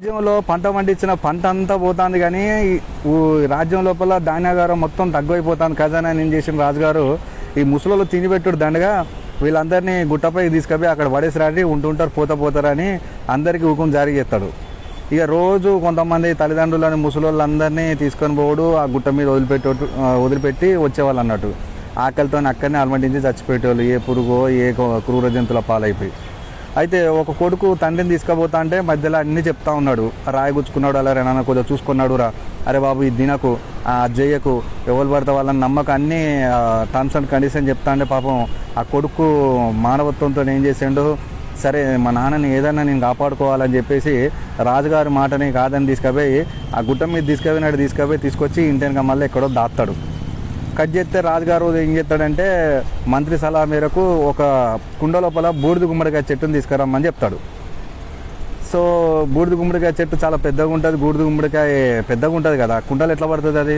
రాజ్యంలో పంట పండించిన పంట అంతా పోతుంది కానీ రాజ్యం లోపల ధాన్యాగారం మొత్తం తగ్గిపోతుంది. ఖజానా ఏం చేసిన రాజుగారు ఈ ముసలోళ్ళు తినిపెట్టుడు దండగా వీళ్ళందరినీ గుట్టపై తీసుకుపోయి అక్కడ పడేసి రాడి ఉంటుంటారు పోతారని అందరికీ హుకుం జారీ చేస్తాడు. ఇక రోజు కొంతమంది తల్లిదండ్రులని ముసలోళ్ళందరినీ తీసుకొని పోవడు ఆ గుట్ట మీద వదిలిపెట్టి వచ్చేవాళ్ళు అన్నట్టు. ఆకలితో అక్కడనే అలమటించి చచ్చిపోయేటోళ్ళు, ఏ పురుగో ఏ క్రూర జంతువుల పాలైపోయి. అయితే ఒక కొడుకు తండ్రిని తీసుకుపోతా అంటే మధ్యలో అన్నీ చెప్తా ఉన్నాడు. రాయి గుచ్చుకున్నాడు, అలా నాన్న కొద్దిగా చూసుకున్నాడు రా, అరే బాబు ఇది తినకు, జయ్యకు, ఎవరు పడితే వాళ్ళని నమ్మకం, అన్నీ టర్మ్స్ అండ్ కండిషన్ చెప్తా అంటే పాపం ఆ కొడుకు మానవత్వంతో ఏం చేసిండు, సరే మా నాన్నని ఏదైనా నేను కాపాడుకోవాలని చెప్పేసి రాజుగారి మాటని కాదని తీసుకుపోయి ఆ గుట్ట మీద తీసుకొచ్చి ఇంటికి మళ్ళీ ఎక్కడో దాస్తాడు. కట్ చేస్తే రాజుగారు ఏం చేస్తాడంటే మంత్రి సలహా మేరకు ఒక కుండ లోపల బూడిద గుమ్మడికాయ చెట్టుని తీసుకురమ్మని చెప్తాడు. సో బూడిద గుమ్మడికాయ చెట్టు చాలా పెద్దగా ఉంటుంది, బూడిద గుమ్మడికాయ పెద్దగా ఉంటుంది కదా, కుండలు ఎట్లా పడుతుంది అది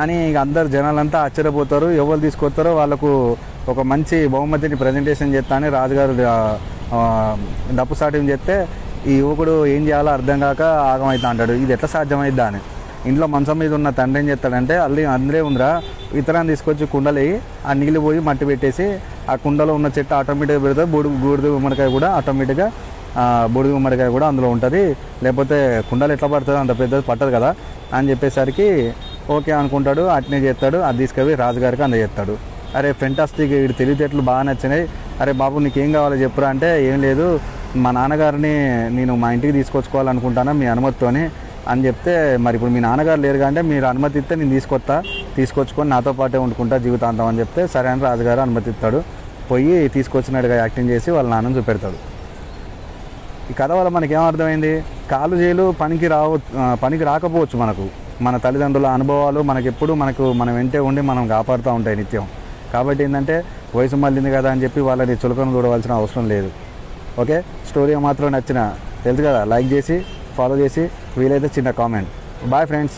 అని ఇక అందరు జనాలంతా ఆశ్చర్యపోతారు. ఎవరు తీసుకొస్తారో వాళ్ళకు ఒక మంచి బహుమతిని ప్రజెంటేషన్ చేస్తా అని రాజుగారు డప్పు సాటింగ్ చేస్తే ఈ యువకుడు ఏం చేయాలో అర్థం కాక ఆగమవుతా అంటాడు. ఇది ఎట్లా సాధ్యమైద్దా అని. ఇంట్లో మంచం మీద ఉన్న తండ్రి ఏం చేస్తాడంటే అందరే ఉందిరా విత్తనాన్ని తీసుకొచ్చి కుండలు ఆ నీళ్ళు పోయి మట్టి పెట్టేసి ఆ కుండలో ఉన్న చెట్టు ఆటోమేటిక్గా పెడితే బూడిద గుమ్మడికాయ కూడా ఆటోమేటిక్గా బూడిద గుమ్మడికాయ కూడా అందులో ఉంటుంది, లేకపోతే కుండలు ఎట్లా పడుతుంది అంత పెద్దది పట్టదు కదా అని చెప్పేసరికి ఓకే అనుకుంటాడు. అట్నే చేస్తాడు. అది తీసుకెళ్ళి రాజుగారికి అందజేస్తాడు. అరే ఫెంటాస్టిక్, వీడి తెలివితేటలు బాగా నచ్చినాయి, అరే బాబు నీకేం కావాలో చెప్పురా అంటే ఏం లేదు మా నాన్నగారిని నేను మా ఇంటికి తీసుకొచ్చుకోవాలనుకుంటాను మీ అనుమతితోని అని చెప్తే, మరి ఇప్పుడు మీ నాన్నగారు లేరు అంటే మీరు అనుమతి ఇస్తే నేను తీసుకొచ్చుకొని నాతో పాటే వండుకుంటా జీవితాంతం అని చెప్తే సరే అని రాజుగారు అనుమతి ఇస్తాడు. పోయి తీసుకొచ్చినట్టుగా యాక్టింగ్ చేసి వాళ్ళ నాన్నని చూపెడతాడు. ఈ కథ వల్ల మనకేమర్థమైంది, కాలు చేలు పనికి రాకపోవచ్చు, మన తల్లిదండ్రుల అనుభవాలు మన వెంటే ఉండి మనం కాపాడుతూ ఉంటాయి నిత్యం. కాబట్టి ఏంటంటే వయసు మళ్ళింది కదా అని చెప్పి వాళ్ళని చులకను చూడవలసిన అవసరం లేదు. ఓకే, స్టోరీ మాత్రం నచ్చిన తెలుసు కదా, లైక్ చేసి ఫాలో చేసి వీలైతే చిన్న కామెంట్. Bye friends.